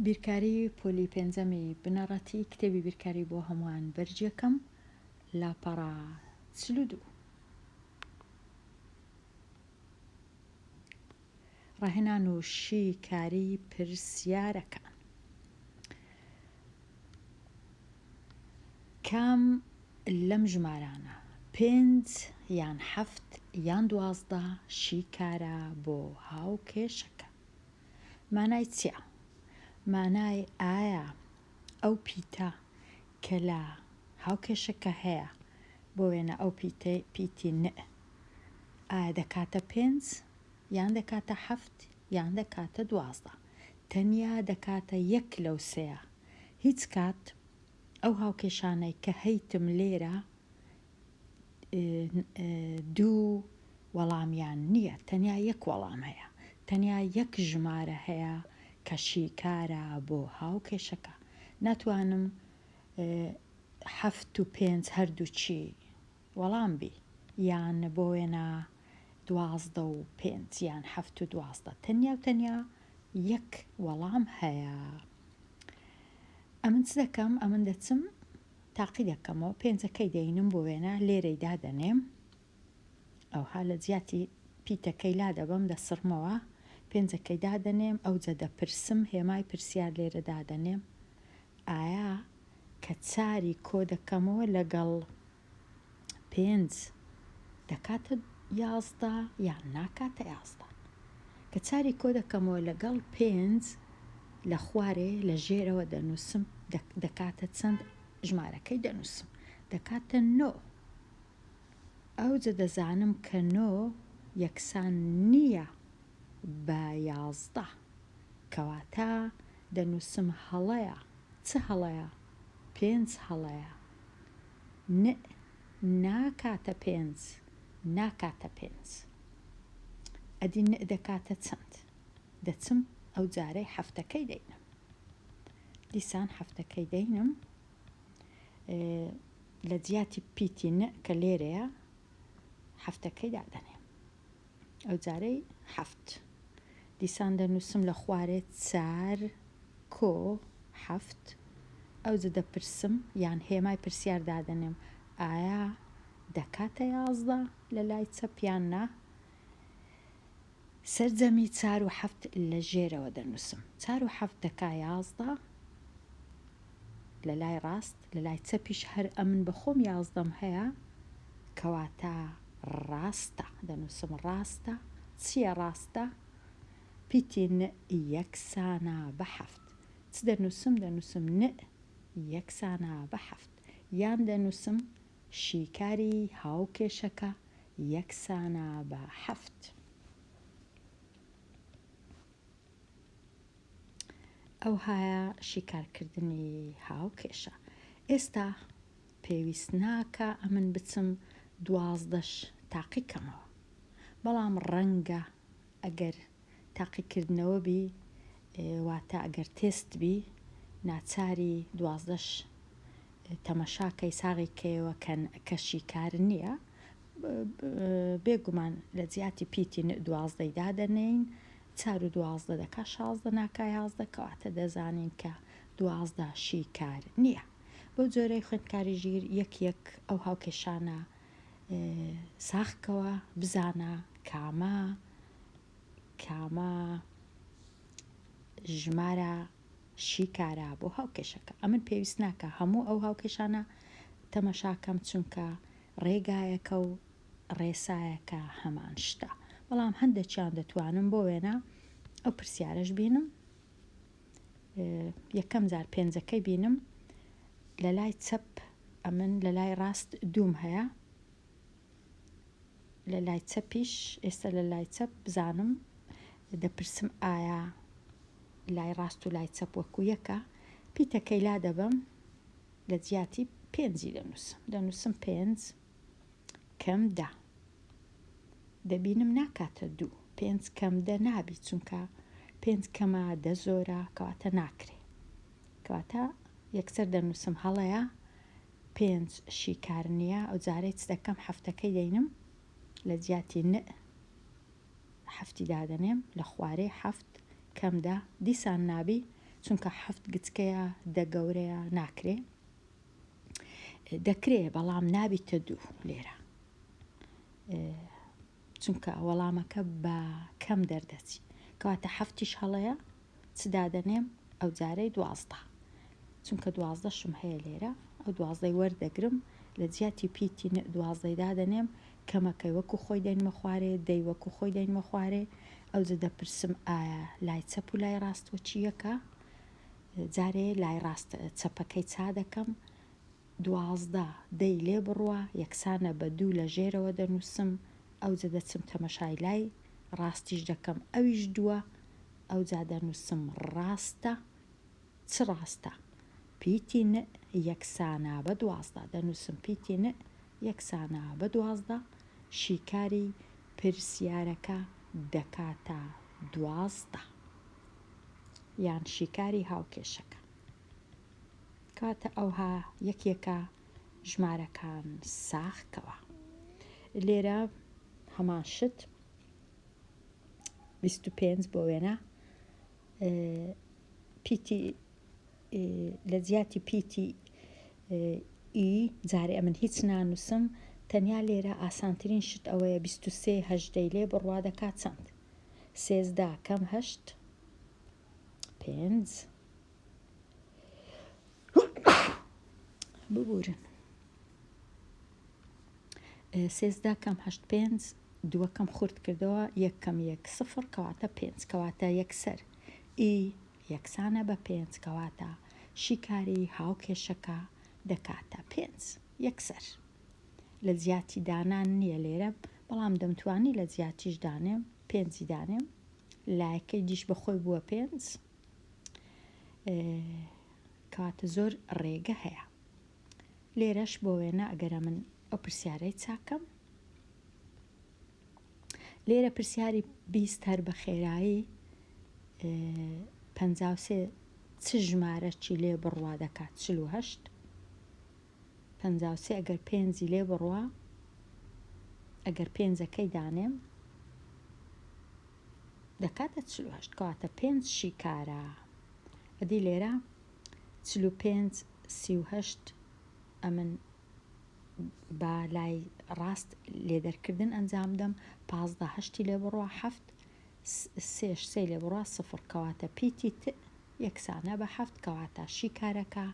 بیرکاری پۆلی پێنجەمی بنەڕەتی کتێبی بیرکاری بۆ هەمووان بەرجەکەم لاپەڕا 42 ڕاهێنان و شیکاری پرسیارەکان. کام لەم ژمارانە 5 یان 7 یان 12 شیکارە بۆ هاوکێشەکە؟ مانای چییە؟ مانای ئایا ئەو پیتە کە لە هاوکێشەکە هەیە بۆ وێنە ئەو پیتی نە ئایا دەکاتە 5 یان دەکاتە 7 یان دەکاتە 12 تەنیا دەکاتە یەک لەو سەیە. هیچ کات ئەو هاوکێشانەی کە هەیتم لێرە دوو وەڵامیان نییە، تەنیا یەک وەڵام هەیە، تەنیا یەک ژمارە هەیە کە شیکارە بۆ هاوکێشەکە. ناتوانم 7 و 5 هەردووچی وەڵام بی، یان بۆ وێنە 12 و 5 یان 7 و 12 تەنیا یەک وەڵام هەیە. ئەمن چ دەکەم؟ ئەمن دەچم تاقی دەکەمەوە، پێنجەکەی دەینم بۆ وێنە لێرەی دادەنێم، ئەوها لە جیاتی پیتەکەی لا دەبەم دەسڕمەوە، پێنجەکەی دادەنێم، ئەوجە دەپرسم، هێمای پرسیار لێرە دادەنێم، ئایا کە چاری کۆ دەکەمەوە لەگەڵ 5 دەکاتە 11 یان ناکاتە 11؟ کە چاری کۆ دەکەمەوە لەگەڵ 5 لە خوارێ لە ژێرەوە دەنووسم، دەکاتە چەند؟ ژمارەکەی دەنووسم، دەکاتە 9. ئەوجە دەزانم کە 9 یەکسان نییە بە 11، کەواتە دەنووسم هەڵەیە. چ هەڵەیە؟ 5 هەڵەیە. ناکاتە 5 ناکاتە 5. ئەدی دەکاتە چەند؟ دەچم ئەو جارەی هەفتەکەی دەینم، دیسان هەفتەکەی دەینم لە جیاتی پیتی نە کە لێرەیە هەفتەکەی دادەنێم، ئەو جارەی 7 دیسان دەنووسم لە خوارێ 4 کۆ 7، ئەوجە دەپرسم یان هێمای پرسیار دادەنێم، ئایا دەکاتە 11 لە لای چەپیان نا؟ سەرجەمی 4 و 7 لە ژێرەوە دەنووسم، 4 و 7 دەکا 11 لە لای ڕاست، لە لای چەپیش هەر ئەمن بەخۆم 11م هەیە، کەواتە ڕاستە، دەنووسم ڕاستە. چییە ڕاستە؟ پیتی نە یەکسانە بە 7. چ دەنووسم؟ دەنووسم نە یەکسانە بە 7، یان دەنووسم شیکاری هاوکێشەکە یەکسانە بە 7. ئەو هایە شیکارکردنی هاوکێشە. ئێستا پێویست ناکە ئەمن بچم 12ش تاقیکەمەوە، بەڵام ڕەنگە ئەگەر تاقیکردنەوە بی، واتە ئەگەر تێست بی، ناچاری 12ش تەمەشاکەی ساغی کەیەوە کە شیکار نییە، بێگومان لە جیاتی پیتی 12ی دادەنین، 4 و 12 دەکا 16 ناکا 11، کەواتە دەزانین کە 12 شیکار نییە. بۆ جۆرەی خوێندکاری ژیر یەک ئەو هاوکێشانە ساخکەوە بزانە کامە ژمارە شیکارە بۆ هاوکێشەکە. ئەمن پێویست ناکە هەموو ئەو هاوکێشانە تەمەشاکەم، چونکە ڕێگایەکە و ڕێسایەکە هەمان شتە، بەڵام هەندێکیان دەتوانم بۆ وێنە ئەو پرسیارەش بینم، یەکەم جار پێنجەکەی بینم، لە لای چەپ ئەمن لە لای ڕاست دووم هەیە، لە لای چەپیش ئێستا لە لای چەپ بزانم، دەپرسم ئایا لای ڕاست و لای چەپ وەکو یەکە، پیتەکەی لا دەبەم، لە جیاتی 5 دەنووسم 5 کەم 10، دەبینم ناکاتە 2، 5 کەم 10 نابی، چونکە 5 کەمە 10 زۆرە، کەواتە ناکرێ، کەواتە یەکسەر دەنووسم هەڵەیە، 5 شیکار نییە. ئەو جارەی چ دەکەم؟ هەفتەکەی دەینم، لە جیاتی نە هەفتی دادەنێم، لە خوارێ 7 کەم 10 دیسان نابی، چونکە حەفت گچکەیە دە گەورەیە ناکرێ دەکرێ بەڵام نابیتە دوو لێرە چونکە وەڵامەکە بە کەم دەردەچی کەواتە حەفتیش هەڵەیە چ دادەنێم ئەو جارەی 12 چونکە 12 شم هەیە لێرە ئەو 12 وەردەگرم لە جیاتی پیتی 12 دادەنێم کەمەکەی وەکو خۆی دەینمە خوارێ دەی وەکو خۆی دەینمە خوارێ ئەو دەپرسم ئایا لای چەپ و لای ڕاستوە چیەکە جارێ لای ڕاست چەپەکەی چا دەکەم 12 دەی لێ بڕوە یەکسانە بە دوو لە ژێرەوە دەنووسم ئەو دەچم تەمەشای لای ڕاستیش دەکەم ئەویش دووە ئەو جا دەنووسم ڕاستە چ ڕاستە پیتی یەکسانە بە 12 دەنووسم پیتی یەکسانە بە 12 شیکاری پرسیارەکە دەکاتە 12 یان شیکاری هاوکێشەکە کاتە ئەوها یەکێکە ژمارەکان ساخکەوە لێرە هەمان شت 25 بۆ وێنە پیتی لە جیاتی پیتی ئی جارێ ئەمن هیچ نانووسم تەنیا لێرە ئاسانترین شت ئەوەیە 23 هەژدەی لێ بڕوا دەکات چەند 13 کەم هەشت 5 ببورن 13 کەم هەشت 5 دووەکەم خورد کردەوە یەکەم 1 کەواتە 5 کەواتە یەکسەر ئی یەکسانە بە 5 کەواتە شیکاری هاوکێشەکە دەکاتە 5 یەکسەر لە جیاتی دانان نییە لێرە بەڵام دەمتوانی لە جیاتیش دانێم 5 دانێم لایەکەی دیش بەخۆی بووە 5 کەواتە زۆر ڕێگە هەیە لێرەش بۆ وێنە ئەگەرە من ئەو پرسیارەی چاکەم لێرە پرسیاری 20 هەر بە خێرایی 53 چ ژمارە چی لێ بڕوا دەکات 48 53 ئەگەر 5 لێ بڕوا ئەگەر 5ەکەی دانێم دەکاتە 48 کەواتە 5 شیکارە ئەدی لێرە 45 38 ئەمن با لای ڕاست لێدەرکردن ئەنجام دەم 15 هەشتی لێ بڕوا 7 3 لێ بڕوا 0 کەواتە پیتی یەکسانە بە 7 کەواتە شیکارەکە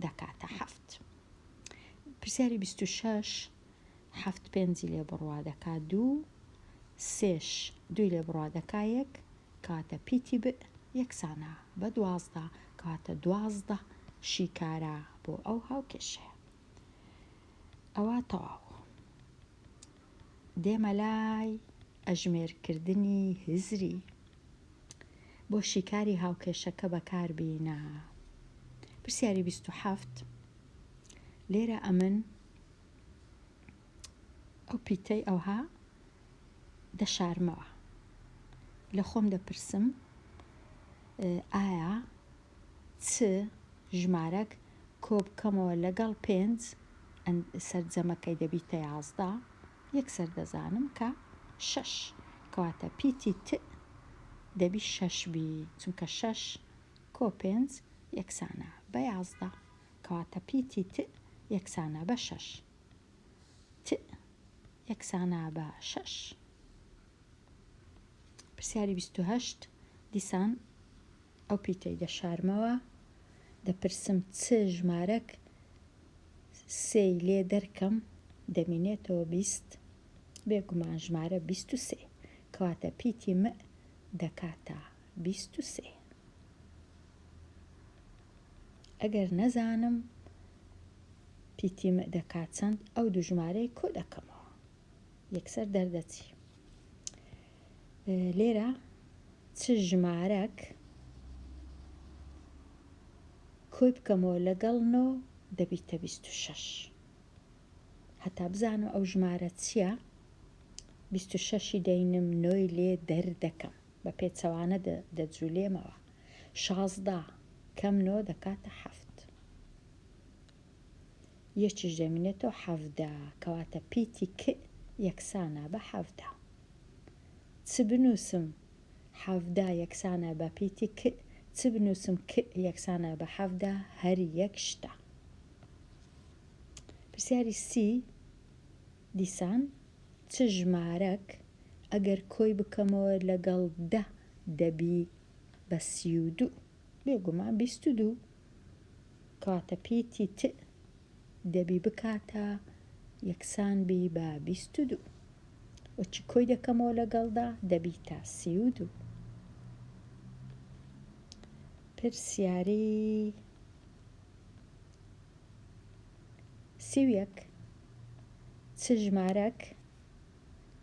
دەکاتە 7 پرسیاری 26 7 5 لێ بڕوا دەکات 2 3 2 لێ بڕوا دەکات 1 کەواتە پیتی یەکسانە بە 12 کەواتە 12 شیکارە بۆ ئەو هاوکێشەیە ئەوە تەواو دێمە لای ئەژمێرکردنی هزری بۆ شیکاری هاوکێشەکە بەکاربینە پرسیاری 27 لێرە ئەمن ئەو پیتەی ئەوها دەشارمەوە لە خۆم دەپرسم ئایا چ ژمارەك کۆ بکەمەوە لەگەڵ 5 سەرجەمەکەی دەبیتە 11 یەکسەر دەزانم کە 6 کەواتە پیتی دەبی 6 بی چونکە 6 کۆ 5 یەکسانە بە 11 کەواتە پیتی یەکسانە بە 6 یەکسانە بە 6 پرسیاری 28 دیسان ئەو پیتەی دەشارمەوە دەپرسم چ ژمارەك سێی لێ دەرکەم دەمینێتەوە 20 بێگومان ژمارە 23 کەواتە پیتی دەکاتە 23 ئەگەر نەزانم پیتی دەکات چەند ئەو دوو ژمارەی کۆ دەکەمەوە یەکسەر دەردەچی لێرە چ ژمارەك کۆی بکەمەوە لەگەڵ 9 دەبیتە 26 هەتا بزانم ئەو ژمارە چییە 26 دەینم 9 لێ دەردەکەم بە پێچەوانە دەجوولێمەوە 16 کەم 9 دەکاتە 7 یەکیش دەمینێتەوە 17 کەواتە پیتی یەکسانە بە 17 چ بنووسم 17 یەکسانە بە پیتی چ بنووسم کە یەکسانە بە حەفدا هەر یەک شتە. پرسیاری سی دیسان چ ژمارەک ئەگەر کۆی بکەمەوە لەگەڵ 10 دەبی بە 32 بێگومان 22 کەواتە پیتی ت دەبی بکاتە یەکسان بی بە 22 وەچی کۆی دەکەمەوە لەگەڵدا دەبیتە 32. پرسیاری سیویەک چ ژمارەک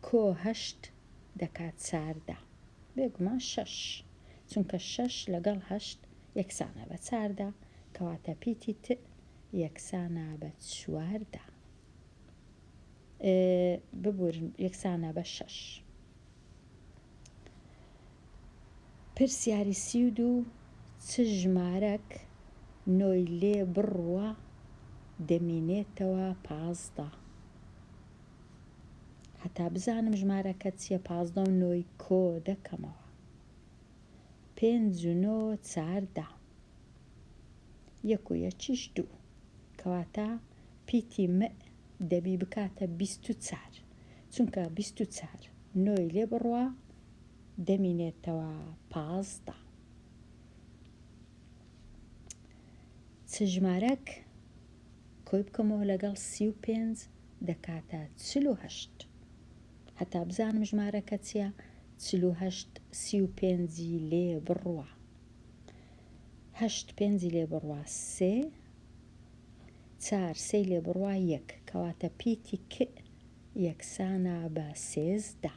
کۆ 8 دەکات 14 بێگومان 6 چونکە 6 لەگەڵ 8 یەکسانە بە 14 کەواتە پیتی ت یەکسانە بە 14 ببورن یەکسانە بە 6. پرسیاری 32 چ ژمارەک نۆی لێ بڕوە دەمینێتەوە 15 هەتا بزانم ژمارەکە چییە 15 و نۆی کۆ دەکەمەوە 5 و 9 14 1 و 1 2 کەواتە پیتی م دەبی بکاتە 24 چونکە 24 نۆی لێ بڕوە دەمینێتەوە 15. چ ژمارەک کۆی بکەمەوە لەگەڵ 35 دەکاتە 48 هەتا بزانم ژمارەکە چییە 48 35 لێ بڕوە 8 5 لێ بڕوە 3 4 3 لێ بڕوە 1 کەواتە پیتی ک یەکسانە بە 13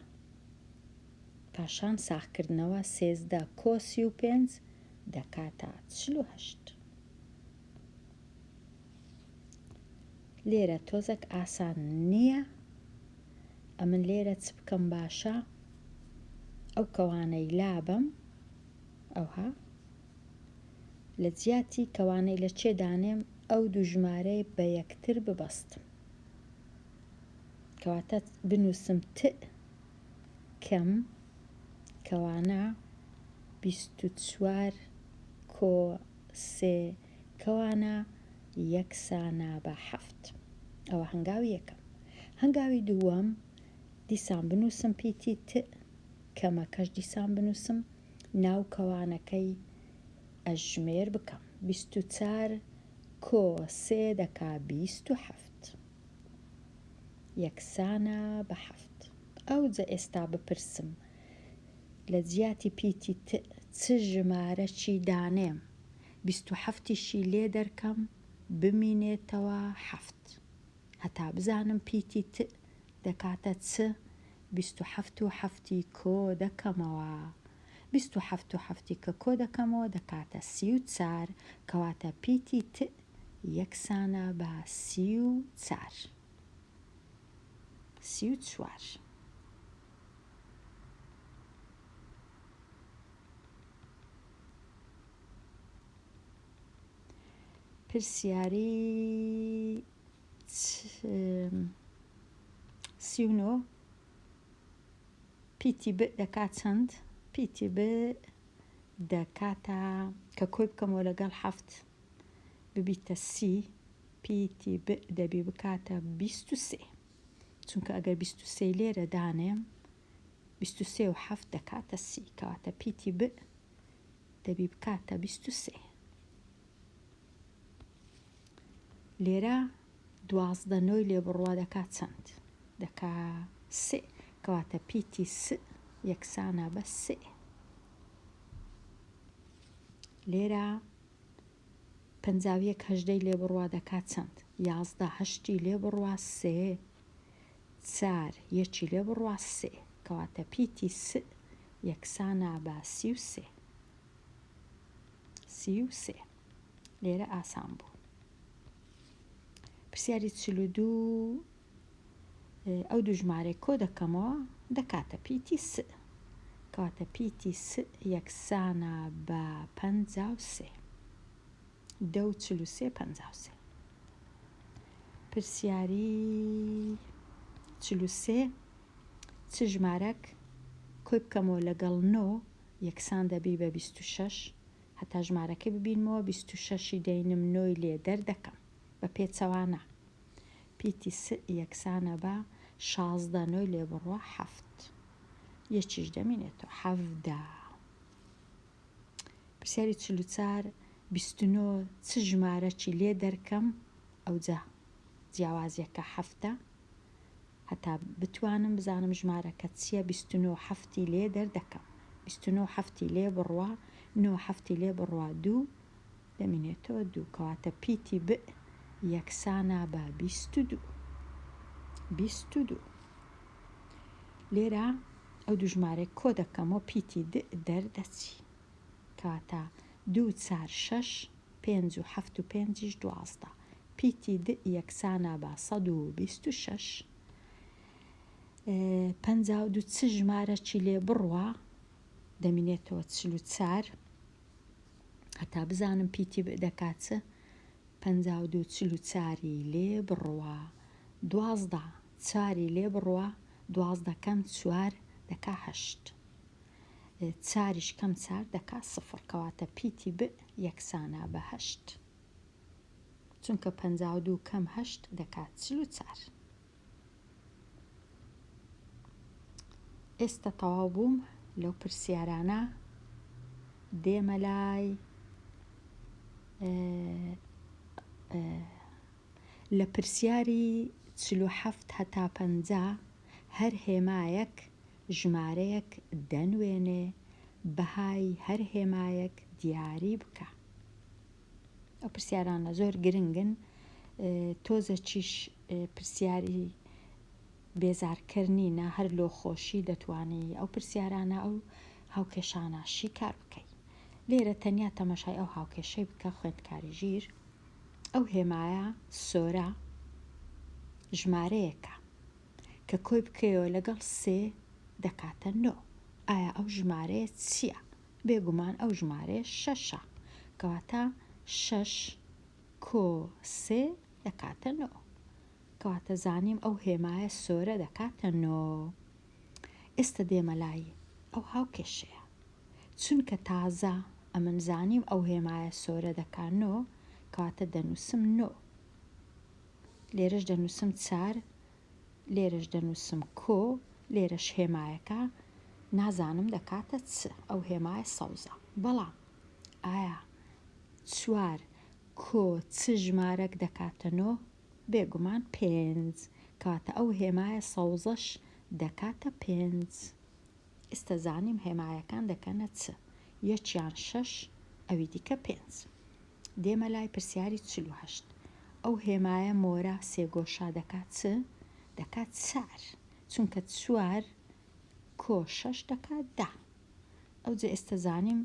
پاشان ساختکردنەوە 13 کۆ 35 دەکاتە 48. لێرە تۆزێک ئاسان نییە ئەمن لێرە چ بکەم باشە ئەو کەوانەی لابم ئەوها لە جیاتی کەوانەی لە چێدانێم ئەو دوو ژمارەی بە یەکتر ببەستم کەواتە بنووسم ت کەم کەوانە 24 کۆ 3 کەوانە یەکسانە بە 7 ئەوە هەنگاوی یەکەم. هەنگاوی دووەم دیسان بنووسم پیتی ت کەمەکەش دیسان بنووسم ناو کەوانەکەی ئەژمێر بکەم 24 کۆ 3 دەکا 27 یەکسانە بە 7. ئەوجا ئێستا بپرسم لە جیاتی پیتی ت چ ژمارەکی دانێم 27شی لێ دەرکەم بمینێتەوە 7 هەتا بزانم پیتی ت دەکاتە چ 27 و 7 کۆ دەکەمەوە 27 و 7 کە کۆ دەکەمەوە دەکاتە 34 کەواتە پیتی ت یەکسانە بە 34 34. پرسیاری 39 پیتی ب دەکات چەند پیتی ب دەکاتە کە کۆی بکەمەوە لەگەڵ 7 ببیتە 30 پیتی ب دەبی بکاتە 23 چونکە ئەگەر 23 لێرە دانێم 23 و 7 دەکاتە 30 کەواتە پیتی ب دەبی بکاتە 23. لێرە 12 نۆی لێ بڕوا دەکات چەند دەکا 3 کەواتە پیتی س یەکسانە بە 3. لێرە 51 هەژدەی لێ بڕوا دەکات چەند 11 هەشتی لێ بڕوا 3 4 یەکی لێ بڕوا 3 کەواتە پیتی س یەکسانە بە 33 33. لێرە ئاسان بوو. پرسیاری 42 ئەو دوو ژمارەی کۆ دەکەمەوە دەکاتە پیتی س کەواتە پیتی س یەکسانە بە 53 دە و 43 53. پرسیاری 43 چ ژمارەک کۆی بکەمەوە لەگەڵ 9 یەکسان دەبی بە 26 هەتا ژمارەکە ببینمەوە 26 دەینم 9 لێ دەردەکەم بە پێچەوانە پیتی س یەکسانە بە 16 9 لێ بڕوە 7 یەکیش دەمێنێتەوە 7 پرسیاری 44 29 چ ژمارەکی لێ دەرکەم ئەو جیاوازیەکە 7 هەتا بتوانم بزانم ژمارەکە چییە 29 7 لێ دەردەکەم 29 7 لێ بڕوە 9 7 لێ بڕوە 2 دەمێنێتەوە 2 کەواتە پیتی ب یەکسانە بە 22 لێرە ئەو دوو ژمارەی کۆ دەکەمەوە پیتی د دەردەچی کەواتە 2 4 6 5 و 7 و 5 12 پیتی د یەکسانە بە 126 52 چ ژمارەکی لێ بڕوە دەمێنێتەوە 44 هەتا بزانم پیتی دەکات 52 44 لێ بڕوە 12 4 لێ بڕوە 12 کەم 4 دەکا 8 4 کەم 4 دەکا 0 کەواتە پیتی ب یەکسانە بە 8 چونکە 52 کەم 8 دەکات 44 ئێستا تەواو بووم لەو پرسیارانە دێمە لای لە پرسیاری 47 هەتا 50 هەر هێمایەک ژمارەیەک دەنوێنێ بەهای هەر هێمایەک دیاری بکە ئەو پرسیارانە زۆر گرنگن تۆزە چیش پرسیاری بێزارکردنینە هەر لۆ خۆشی دەتوانی ئەو پرسیارانە ئەو هاوکێشاناشی کار بکەی لێرە تەنیا تەمەشای ئەو هاوکێشەی بکە خوێندکاری ژیر ئەو هێمایە سۆرە ژمارەیەکە کە کۆی بکەیەوە لەگەڵ سێ دەکاتە 9 ئایا ئەو ژمارەیە چییە؟ بێگومان ئەو ژمارەیە 6 کەواتە 6 کۆ سێ دەکاتە 9 کەواتە زانیم ئەو هێمایە سۆرە دەکاتە 9 ئێستا دێمە لای ئەو هاوکێشەیە چونکە تازە ئەمن زانیم ئەو هێمایە سۆرە دەکات 9 کەواتە دەنووسم 9 لێرەش دەنووسم 4 لێرەش دەنووسم کۆ لێرەش هێمایەکە نازانم دەکاتە چ ئەو هێمایە سەوزە بەڵام ئایا 4 کۆ چ ژمارەك دەکاتە 9 بێگومان 5 کەواتە ئەو هێمایە سەوزەش دەکاتە 5 ئێستا زانیم هێمایەکان دەکەنە چ یەکیان 6 ئەوی دیکە 5 دێمە لای پرسیاری 48 ئەو هێمایە مۆرە سێگۆشا دەکات چ دەکات 4 چونکە 4 کۆ 6 دەکات 10 ئەوجا ئێستا زانیم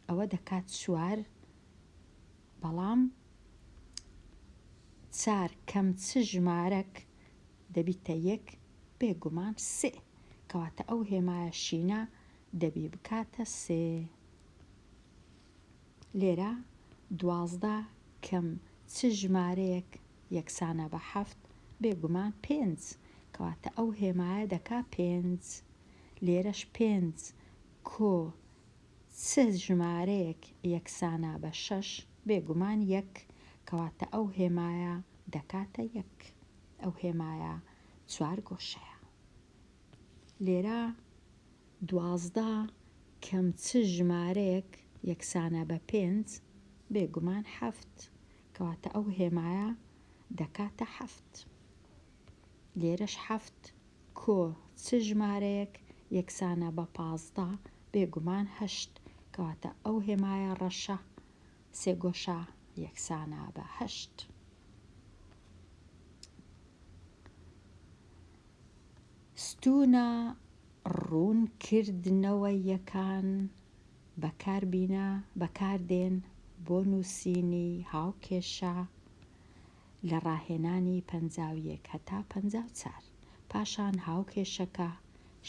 ئەوە دەکات 4 بەڵام 4 کەم چ ژمارەك دەبیتە 1 بێگومان 3 کەواتە ئەو هێمایە شینە دەبی بکاتە 3 لێرە 12 کەم چ ژمارەیەک یەکسانە بە 7 بێگومان 5 کەواتە ئەو هێمایە دەکا 5 لێرەش 5 کۆ چ ژمارەیەک یەکسانە بە 6 بێگومان 1 کەواتە ئەو هێمایە دەکاتە 1 ئەو هێمایە 4 گۆشەیە لێرە 12 کەم چ ژمارەیەک یەکسانە بە 5 بێگومان 7 کەواتە ئەو هێمایە دەکاتە 7 لێرەش 7 کۆ چ ژمارەیەک یەکسانە بە 15 بێگومان 8 کەواتە ئەو هێمایە ڕەشە سێگۆشە یەکسانە بە 8 ستونە ڕوونکردنەوەیەکان بەکاردێن بۆ نووسینی هاوکێشە لە ڕاهێنانی 51 هەتا 54 پاشان هاوکێشەکە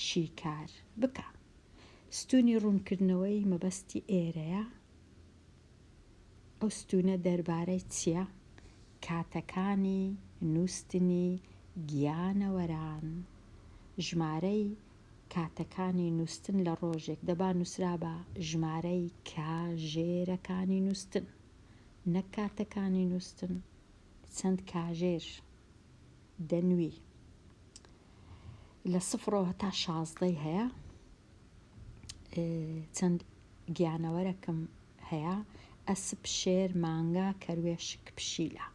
شیکار بکە ستونی ڕوونکردنەوەی مەبەستی ئێرەیە ئەو ستونە دەربارەی چییە؟ کاتەکانی نووستنی گیانەوەران ژمارەی کاتەکانی نووسن لە ڕۆژێک دەبا نووسرا بە ژمارەی کاژێرەکانی نووسن، نەک کاتەکانی نووسن. چەند کاژێر دەنوی لە 0 تا 16 هەیە. چەند گیانەوەرەکم هەیە: ئەسپ، شێر، مانگا، کەروێشک، پشیلە.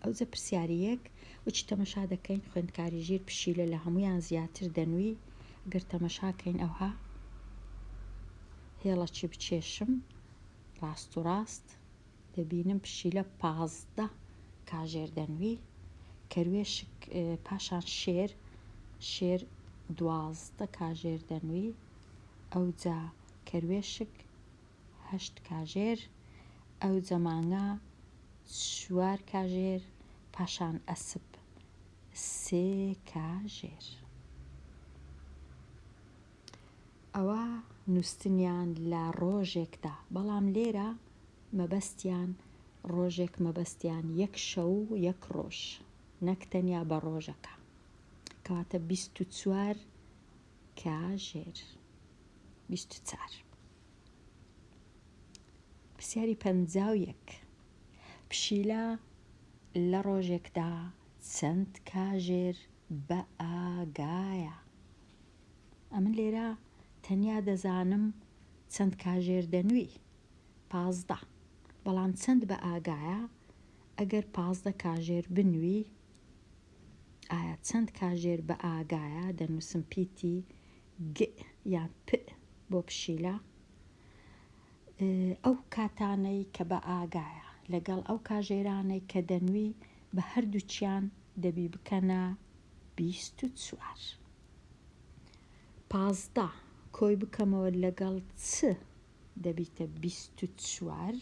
ئەوجە پرسیاریەک وچی تەمەشا دەکەین خوێندکاری ژیر پشیلە لە هەمویان زیاتر دەنوی. گەر تەمەشاکەین ئەوها هێڵەکی بچێشم ڕاست و ڕاست دەبینم پشیلە 15 کاژێر دەنوی، کەروێشک پاشان شێر 12 کاژێر دەنوی، ئەوجا کەروێشک 8 کاژێر، ئەوجە مانگا 4 کاژێر، پاشان ئەسپ 3 کاژێر. ئەوە نووسنیان لە ڕۆژێکدا، بەڵام لێرە مەبەستیان ڕۆژێک مەبەستیان 1 شەو و 1 ڕۆژ، نەک تەنیا بە ڕۆژەکە، کەواتە 24 کاژێر. 24. پرسیاری 51. پشیلە لە ڕۆژێکدا چەند کاژێر بە ئاگایە؟ ئەمن لێرە تەنیا دەزانم چەند کاژێر دەنوی 15، بەڵام چەند بە ئاگایە؟ ئەگەر 15 کاژێر بنوی، ئایا چەند کاژێر بە ئاگایە؟ دەنووسم پیتی گ یان پ بۆ پشیلە. ئەو کاتانەی کە بە ئاگایە لەگەڵ ئەو کاژێرانەی کە دەنوی بە هەردووچیان دەبی بکەنە 24. 15 کۆی بکەمەوە لەگەڵ چ دەبیتە 24.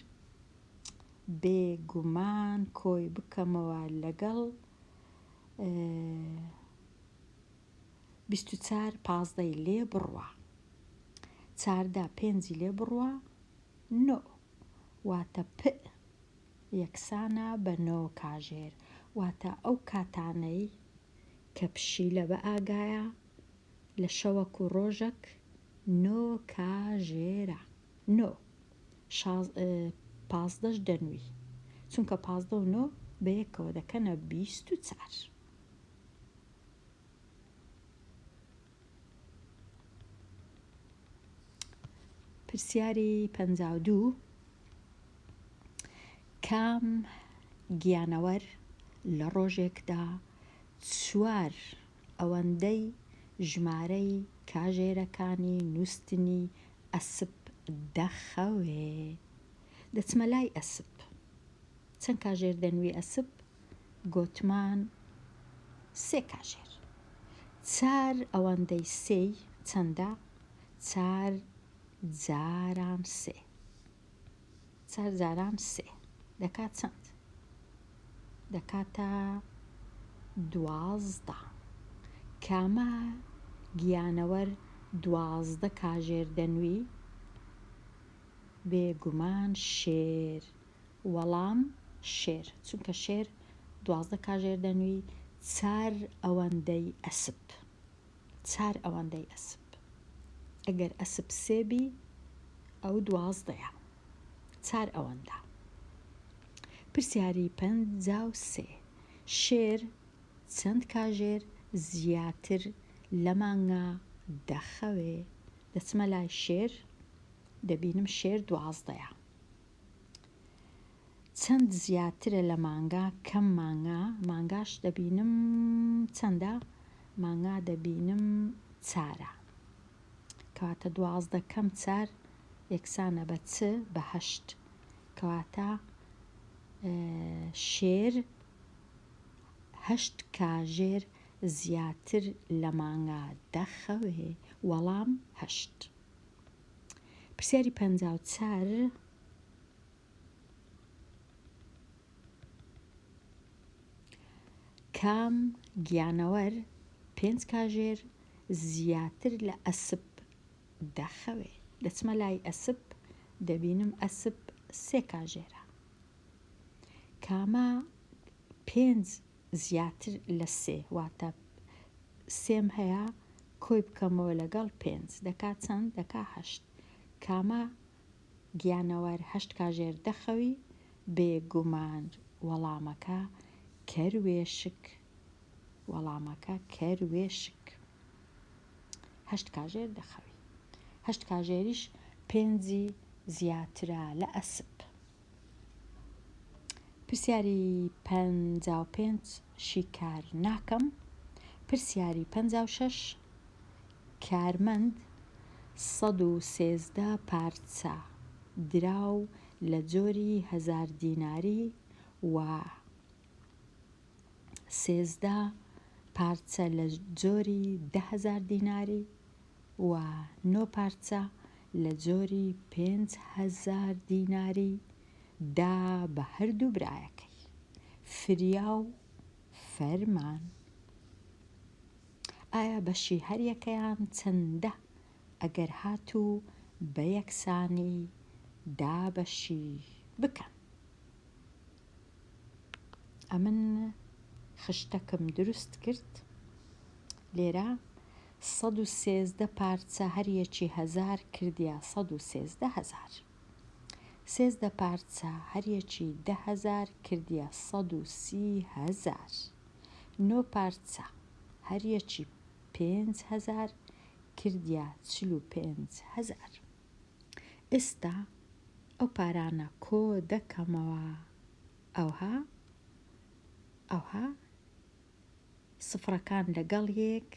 بێگومان کۆی بکەمەوە لەگەڵ 24 15 لێ بڕوە، 14 5 لێ بڕوە 9، واتە پ یەکسانە بە 9 کاژێر. واتە ئەو کاتانەی کە پشیلە بە ئاگایە لە شەوەک و ڕۆژەک 9 کاژێرە. 9 15 دەنوی، چونکە 15 و 9 بەیەکەوە دەکەنە 24. پرسیاری 52. کام گیانەوەر لە ڕۆژێکدا 4 ئەوەندەی ژمارەی کاژێرەکانی نووسنی ئەسپ دەخەوێ؟ دەچمە لای ئەسپ. چەند کاژێر دەنوی ئەسپ؟ گوتمان 3 کاژێر. 4 ئەوەندەی 3 چەندە؟ 4 جاران 3. 4 جاران 3 دەکات چەند؟ دەکاتە 12. کامە گیانەوەر 12 کاژێر دەنوی؟ بێگومان شێر. وەڵام شێر، چونکە شێر 12 کاژێر دەنوی 4 ئەوەندەی ئەسپ. 4 ئەوەندەی ئەسپ. ئەگەر ئەسپ 3 بی ئەو 12ە، 4 ئەوەندە. پرسیاری 53. شێر چەند کاژێر زیاتر لە مانگا دەخەوێ؟ دەچمە لای شێر، دەبینم شێر 12ە. چەند زیاترە لە مانگا؟ کەم مانگا. مانگاش دەبینم چەندە؟ مانگا دەبینم 4ە، کەواتە 12 کەم 4 یەکسانە بە چ؟ بە 8، کەواتە شێر 8 کاژێر زیاتر لە مانگا دەخەوێ، وەڵام 8. پرسیاری 54. کام گیانەوەر 5 کاژێر زیاتر لە ئەسپ دەخەوێ؟ دەچمە لای ئەسپ، دەبینم ئەسپ 3 کاژێرە. کامە 5 زیاتر لە 3؟ واتە 3 هەیە کۆی بکەمەوە لەگەڵ 5 دەکات چەند؟ دەکا 8. کامە گیانەوەر 8 کاژێر دەخەوی بێگومان وەڵامەکە کەروێشک. وەڵامەکە کەروێشک. 8 کاژێر دەخەوی. 8 کاژێریش 5 زیاترە لە ئەسپ. پرسیاری 55 شیکار ناکەم. پرسیاری 56 کارمەند 113 پارچە دراو لە جۆری 1000 دیناری و 13 پارچە لە جۆری 10,000 دیناری و 9 پارچە لە جۆری 5,000 دیناری دا بە هەردوو برایەکەی. فریا و فەرمان. ئایا بەشی هەریەکەیان چەندە ئەگەر هاتوو بە یەکسانی دابەشی بکەن؟ ئەمن خشتەکەم دروست کرد. لێرە 113 پارچە هەریەکی 1000 کردیا 113,000. 13 پارچە هەریەکی 10,000 کردیا 130,000. 9 پارچە هەریەکی 5,000 کردیا 45,000. ئێستا ئەو پارانە کۆ دەکەمەوە. ئەوها سفرەکان لەگەڵ یەک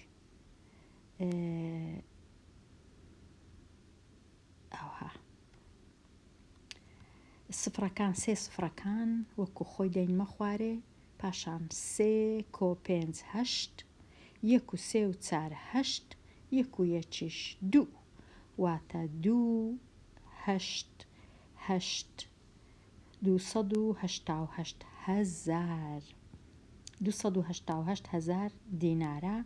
سفرەکان 3 سفرەکان وەکو خۆی دەینمە خوارێ. پاشان 3 کۆ 5 8 1 و 3 و 4 8 1 و 1 2 واتە 2 8 8 288,000. 288,000 دینارە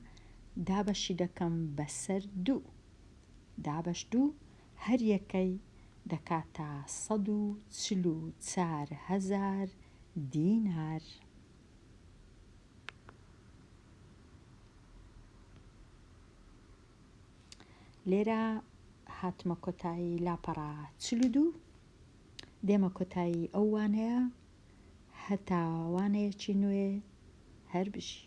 دابەشی دەکەم بەسەر 2. دابەش 2 هەر یەکەی دەکاتە 144,000 دینار. لێرە هاتمە کۆتایی لاپەڕا 42. دێمە کۆتایی ئەو وانەیە هەتا وانەیەکی نوێ هەر بژی.